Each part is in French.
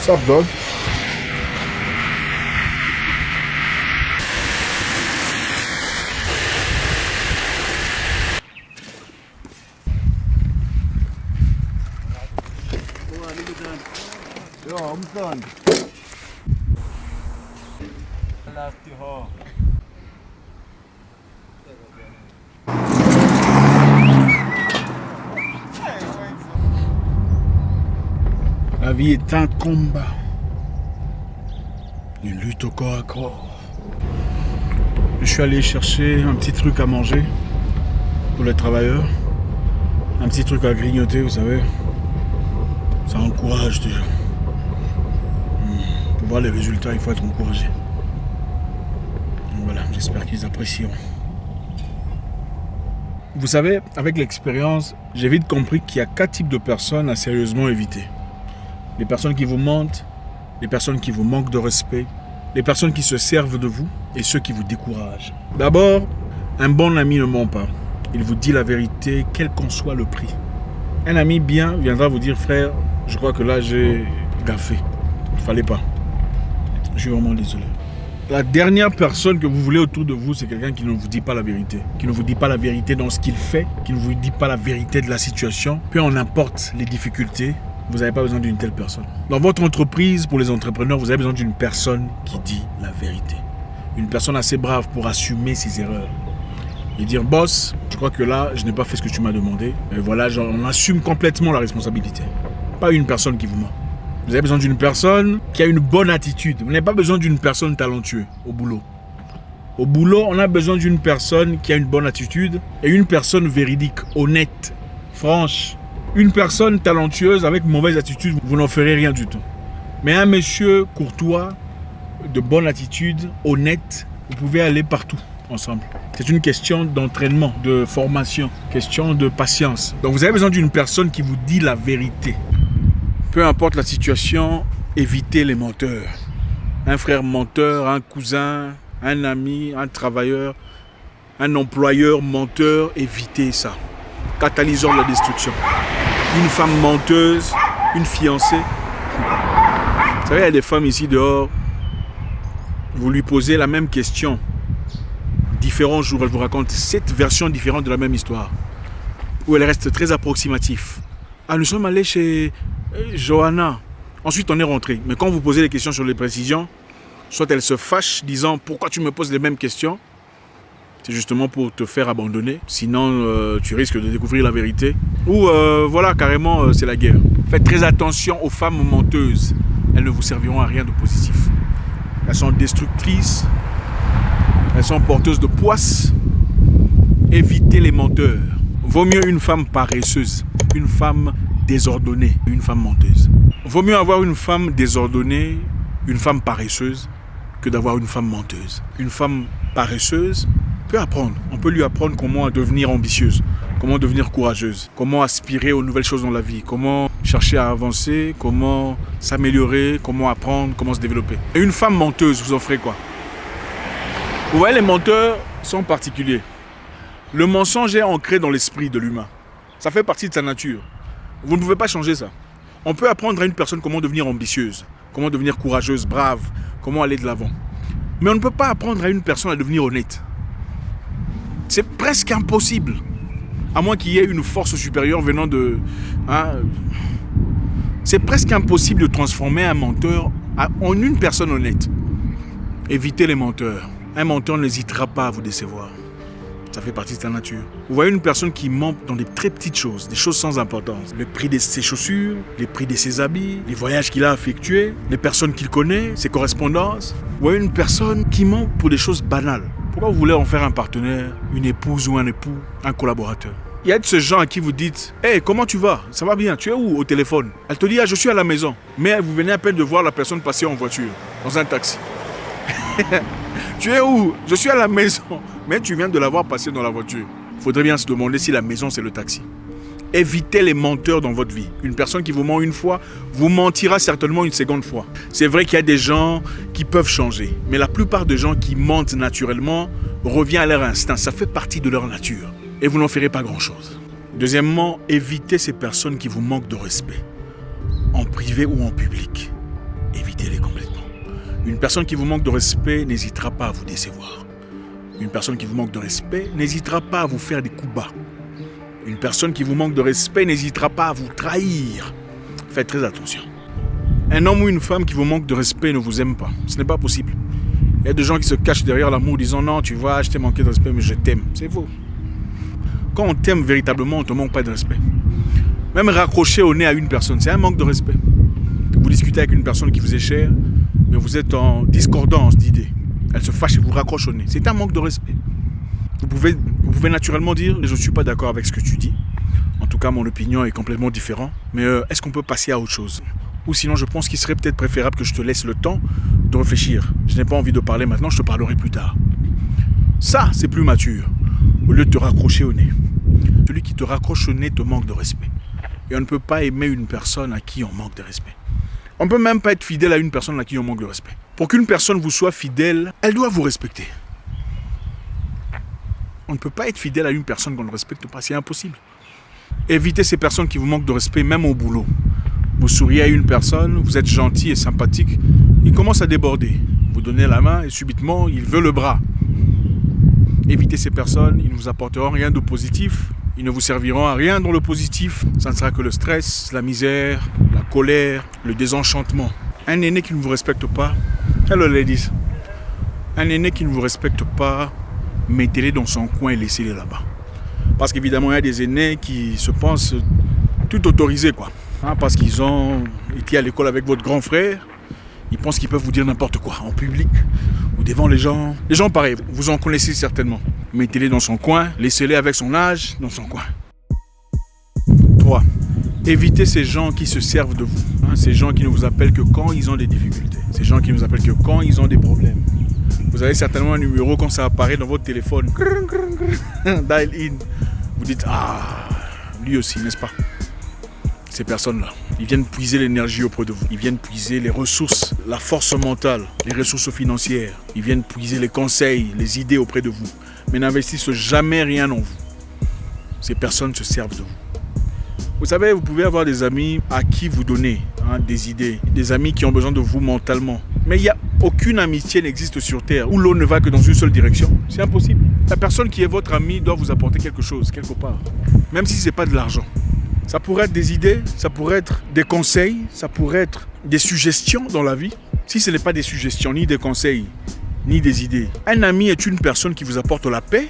What's up, dog? Yo, I'm done. La vie est un combat. Une lutte au corps à corps. Je suis allé chercher un petit truc à manger pour les travailleurs. Un petit truc à grignoter, vous savez. Ça encourage déjà. Pour voir les résultats, il faut être encouragé. Donc voilà, j'espère qu'ils apprécieront. Vous savez, avec l'expérience, j'ai vite compris qu'il y a 4 types de personnes à sérieusement éviter. Les personnes qui vous mentent, les personnes qui vous manquent de respect, les personnes qui se servent de vous et ceux qui vous découragent. D'abord, un bon ami ne ment pas. Il vous dit la vérité, quel qu'en soit le prix. Un ami bien viendra vous dire, frère, je crois que là j'ai gaffé. Il ne fallait pas. Je suis vraiment désolé. La dernière personne que vous voulez autour de vous, c'est quelqu'un qui ne vous dit pas la vérité. Qui ne vous dit pas la vérité dans ce qu'il fait, qui ne vous dit pas la vérité de la situation. Peu en importe les difficultés, vous n'avez pas besoin d'une telle personne. Dans votre entreprise, pour les entrepreneurs, vous avez besoin d'une personne qui dit la vérité. Une personne assez brave pour assumer ses erreurs. Et dire, boss, je crois que là, je n'ai pas fait ce que tu m'as demandé. Et voilà, on assume complètement la responsabilité. Pas une personne qui vous ment. Vous avez besoin d'une personne qui a une bonne attitude. Vous n'avez pas besoin d'une personne talentueuse au boulot. Au boulot, on a besoin d'une personne qui a une bonne attitude et une personne véridique, honnête, franche. Une personne talentueuse avec mauvaise attitude, vous n'en ferez rien du tout. Mais un monsieur courtois, de bonne attitude, honnête, vous pouvez aller partout ensemble. C'est une question d'entraînement, de formation, question de patience. Donc vous avez besoin d'une personne qui vous dit la vérité. Peu importe la situation, évitez les menteurs. Un frère menteur, un cousin, un ami, un travailleur, un employeur menteur, évitez ça. Catalyseur de la destruction. Une femme menteuse, une fiancée. Vous savez, il y a des femmes ici dehors, vous lui posez la même question. Différents jours, elle vous raconte 7 versions différentes de la même histoire. Où elle reste très approximative. Ah, nous sommes allés chez Johanna. Ensuite, on est rentré. Mais quand vous posez les questions sur les précisions, soit elle se fâche, disant pourquoi tu me poses les mêmes questions. C'est justement pour te faire abandonner. Sinon, tu risques de découvrir la vérité. Ou voilà, carrément, c'est la guerre. Faites très attention aux femmes menteuses. Elles ne vous serviront à rien de positif. Elles sont destructrices. Elles sont porteuses de poisse. Évitez les menteurs. Vaut mieux une femme paresseuse, une femme désordonnée, une femme menteuse. Vaut mieux avoir une femme désordonnée, une femme paresseuse, que d'avoir une femme menteuse. Une femme paresseuse peut apprendre. On peut lui apprendre comment devenir ambitieuse, comment devenir courageuse, comment aspirer aux nouvelles choses dans la vie, comment chercher à avancer, comment s'améliorer, comment apprendre, comment se développer. Et une femme menteuse, vous en ferez quoi? Vous voyez, les menteurs sont particuliers. Le mensonge est ancré dans l'esprit de l'humain. Ça fait partie de sa nature. Vous ne pouvez pas changer ça. On peut apprendre à une personne comment devenir ambitieuse, comment devenir courageuse, brave, comment aller de l'avant. Mais on ne peut pas apprendre à une personne à devenir honnête. C'est presque impossible. À moins qu'il y ait une force supérieure venant de... C'est presque impossible de transformer un menteur en une personne honnête. Évitez les menteurs. Un menteur n'hésitera pas à vous décevoir. Ça fait partie de sa nature. Vous voyez une personne qui ment dans des très petites choses, des choses sans importance. Le prix de ses chaussures, les prix de ses habits, les voyages qu'il a effectués, les personnes qu'il connaît, ses correspondances. Vous voyez une personne qui ment pour des choses banales. Pourquoi vous voulez en faire un partenaire, une épouse ou un époux, un collaborateur? Il y a de ce genre à qui vous dites « Hey, comment tu vas? Ça va bien, tu es où au téléphone ?» Elle te dit « Ah, je suis à la maison. » Mais vous venez à peine de voir la personne passer en voiture, dans un taxi. Tu es où? Je suis à la maison. Mais tu viens de la voir passer dans la voiture. Il faudrait bien se demander si la maison c'est le taxi. Évitez les menteurs dans votre vie. Une personne qui vous ment une fois, vous mentira certainement une seconde fois. C'est vrai qu'il y a des gens qui peuvent changer. Mais la plupart des gens qui mentent naturellement reviennent à leur instinct. Ça fait partie de leur nature. Et vous n'en ferez pas grand-chose. Deuxièmement, évitez ces personnes qui vous manquent de respect. En privé ou en public. Une personne qui vous manque de respect n'hésitera pas à vous décevoir. Une personne qui vous manque de respect n'hésitera pas à vous faire des coups bas. Une personne qui vous manque de respect n'hésitera pas à vous trahir. Faites très attention. Un homme ou une femme qui vous manque de respect ne vous aime pas. Ce n'est pas possible. Il y a des gens qui se cachent derrière l'amour disant non, tu vois, je t'ai manqué de respect, mais je t'aime. C'est faux. Quand on t'aime véritablement, on ne te manque pas de respect. Même raccrocher au nez à une personne, c'est un manque de respect. Vous discutez avec une personne qui vous est chère, mais vous êtes en discordance d'idées. Elle se fâche et vous raccroche au nez. C'est un manque de respect. Vous pouvez naturellement dire « je ne suis pas d'accord avec ce que tu dis ». En tout cas, mon opinion est complètement différente. Mais est-ce qu'on peut passer à autre chose? Ou sinon, je pense qu'il serait peut-être préférable que je te laisse le temps de réfléchir. Je n'ai pas envie de parler maintenant, je te parlerai plus tard. Ça, c'est plus mature. Au lieu de te raccrocher au nez. Celui qui te raccroche au nez te manque de respect. Et on ne peut pas aimer une personne à qui on manque de respect. On ne peut même pas être fidèle à une personne à qui on manque de respect. Pour qu'une personne vous soit fidèle, elle doit vous respecter. On ne peut pas être fidèle à une personne qu'on ne respecte pas, c'est impossible. Évitez ces personnes qui vous manquent de respect, même au boulot. Vous souriez à une personne, vous êtes gentil et sympathique, il commence à déborder. Vous donnez la main et subitement, il veut le bras. Évitez ces personnes, ils ne vous apporteront rien de positif, ils ne vous serviront à rien dans le positif. Ça ne sera que le stress, la misère, la colère, le désenchantement. Un aîné qui ne vous respecte pas, hello ladies, un aîné qui ne vous respecte pas, mettez-les dans son coin et laissez-les là-bas. Parce qu'évidemment, il y a des aînés qui se pensent tout autorisés, quoi. Parce qu'ils ont été à l'école avec votre grand frère, ils pensent qu'ils peuvent vous dire n'importe quoi, en public ou devant les gens. Les gens pareils, vous en connaissez certainement. Mettez-les dans son coin, laissez-les avec son âge dans son coin. 3. Évitez ces gens qui se servent de vous. Ces gens qui ne vous appellent que quand ils ont des difficultés. Ces gens qui ne vous appellent que quand ils ont des problèmes. Vous avez certainement un numéro quand ça apparaît dans votre téléphone. Dial in. Vous dites, ah, lui aussi, n'est-ce pas? Ces personnes-là, ils viennent puiser l'énergie auprès de vous. Ils viennent puiser les ressources, la force mentale, les ressources financières. Ils viennent puiser les conseils, les idées auprès de vous. Mais n'investissent jamais rien en vous. Ces personnes se servent de vous. Vous savez, vous pouvez avoir des amis à qui vous donnez des idées. Des amis qui ont besoin de vous mentalement. Mais il n'y a aucune amitié n'existe sur Terre où l'eau ne va que dans une seule direction. C'est impossible. La personne qui est votre ami doit vous apporter quelque chose, quelque part. Même si ce n'est pas de l'argent. Ça pourrait être des idées, ça pourrait être des conseils, ça pourrait être des suggestions dans la vie. Si ce n'est pas des suggestions, ni des conseils, ni des idées. Un ami est une personne qui vous apporte la paix,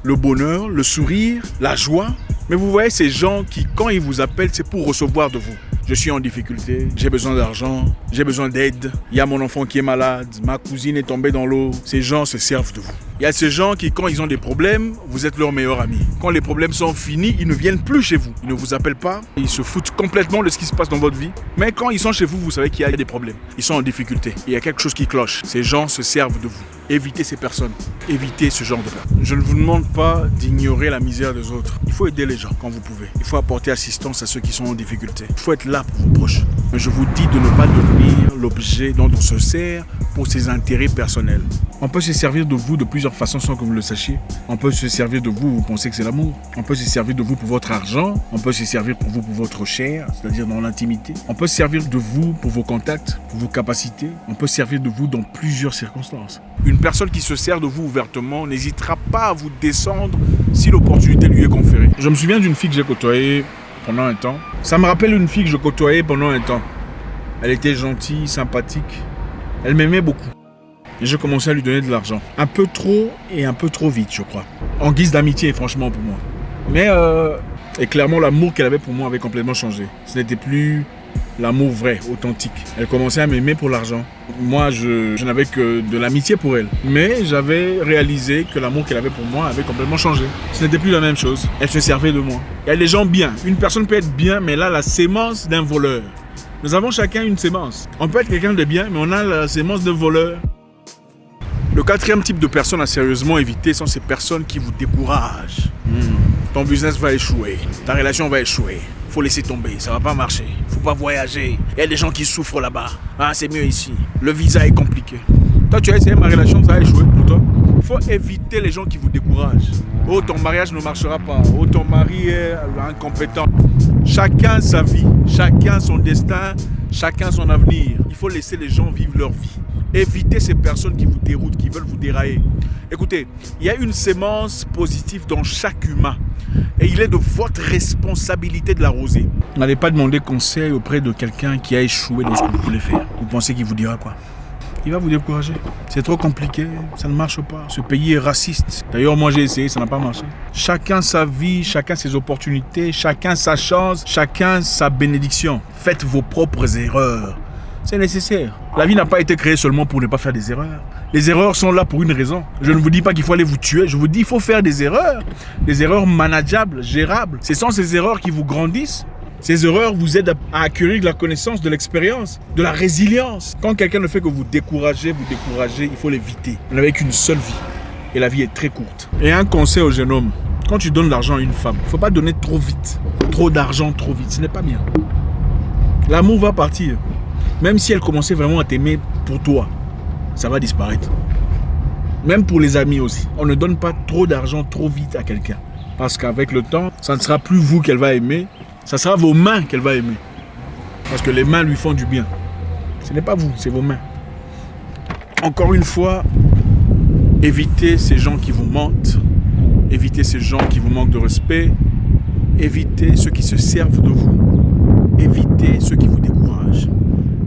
le bonheur, le sourire, la joie. Mais vous voyez ces gens qui, quand ils vous appellent, c'est pour recevoir de vous. Je suis en difficulté, j'ai besoin d'argent, j'ai besoin d'aide, il y a mon enfant qui est malade, ma cousine est tombée dans l'eau. Ces gens se servent de vous. Il y a ces gens qui, quand ils ont des problèmes, vous êtes leur meilleur ami. Quand les problèmes sont finis, ils ne viennent plus chez vous. Ils ne vous appellent pas, ils se foutent complètement de ce qui se passe dans votre vie. Mais quand ils sont chez vous, vous savez qu'il y a des problèmes. Ils sont en difficulté. Il y a quelque chose qui cloche. Ces gens se servent de vous. Évitez ces personnes. Évitez ce genre de personnes. Je ne vous demande pas d'ignorer la misère des autres. Il faut aider les gens quand vous pouvez. Il faut apporter assistance à ceux qui sont en difficulté. Il faut être là pour vos proches. Mais je vous dis de ne pas devenir l'objet dont on se sert pour ses intérêts personnels. On peut se servir de vous de plusieurs façons sans que vous le sachiez. On peut se servir de vous pensez que c'est l'amour. On peut se servir de vous pour votre argent. On peut se servir pour vous pour votre chair, c'est-à-dire dans l'intimité. On peut se servir de vous pour vos contacts, pour vos capacités. On peut se servir de vous dans plusieurs circonstances. Une personne qui se sert de vous ouvertement n'hésitera pas à vous descendre si l'opportunité lui est conférée. Je me souviens d'une fille que j'ai côtoyée pendant un temps. Ça me rappelle une fille que je côtoyais pendant un temps. Elle était gentille, sympathique. Elle m'aimait beaucoup. Et je commençais à lui donner de l'argent. Un peu trop et un peu trop vite, je crois. En guise d'amitié, franchement, pour moi. Mais, et clairement, l'amour qu'elle avait pour moi avait complètement changé. Ce n'était plus l'amour vrai, authentique. Elle commençait à m'aimer pour l'argent. Moi, je n'avais que de l'amitié pour elle. Mais j'avais réalisé que l'amour qu'elle avait pour moi avait complètement changé. Ce n'était plus la même chose. Elle se servait de moi. Il y a des gens bien. Une personne peut être bien, mais elle a la sémence d'un voleur. Nous avons chacun une sémence. On peut être quelqu'un de bien, mais on a la sémence d'un voleur. Le quatrième type de personnes à sérieusement éviter sont ces personnes qui vous découragent. Ton business va échouer, ta relation va échouer. Faut laisser tomber, ça va pas marcher. Faut pas voyager. Il y a des gens qui souffrent là-bas. Ah, c'est mieux ici. Le visa est compliqué. Toi, tu as essayé ma relation, ça a échoué pour toi. Faut éviter les gens qui vous découragent. Oh, ton mariage ne marchera pas. Oh, ton mari est incompétent. Chacun sa vie, chacun son destin, chacun son avenir. Il faut laisser les gens vivre leur vie. Évitez ces personnes qui vous déroutent, qui veulent vous dérailler. Écoutez, il y a une sémence positive dans chaque humain. Et il est de votre responsabilité de l'arroser. N'allez pas demander conseil auprès de quelqu'un qui a échoué dans ce que vous voulez faire. Vous pensez qu'il vous dira quoi? Il va vous décourager. C'est trop compliqué, ça ne marche pas. Ce pays est raciste. D'ailleurs, moi j'ai essayé, ça n'a pas marché. Chacun sa vie, chacun ses opportunités, chacun sa chance, chacun sa bénédiction. Faites vos propres erreurs. C'est nécessaire. La vie n'a pas été créée seulement pour ne pas faire des erreurs. Les erreurs sont là pour une raison. Je ne vous dis pas qu'il faut aller vous tuer. Je vous dis qu'il faut faire des erreurs manageables, gérables. Ce sont ces erreurs qui vous grandissent. Ces erreurs vous aident à acquérir de la connaissance, de l'expérience, de la résilience. Quand quelqu'un ne fait que vous décourager, il faut l'éviter. Vous n'avez qu'une seule vie. Et la vie est très courte. Et un conseil au jeune homme. Quand tu donnes de l'argent à une femme, il ne faut pas donner trop vite. Trop d'argent, trop vite. Ce n'est pas bien. L'amour va partir. Même si elle commençait vraiment à t'aimer pour toi, ça va disparaître. Même pour les amis aussi. On ne donne pas trop d'argent trop vite à quelqu'un. Parce qu'avec le temps, ça ne sera plus vous qu'elle va aimer. Ça sera vos mains qu'elle va aimer. Parce que les mains lui font du bien. Ce n'est pas vous, c'est vos mains. Encore une fois, évitez ces gens qui vous mentent. Évitez ces gens qui vous manquent de respect. Évitez ceux qui se servent de vous. Évitez ceux qui vous découragent.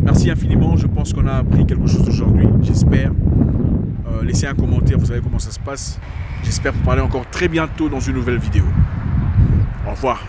Merci infiniment. Je pense qu'on a appris quelque chose aujourd'hui. J'espère. Laissez un commentaire, vous savez comment ça se passe. J'espère vous parler encore très bientôt dans une nouvelle vidéo. Au revoir.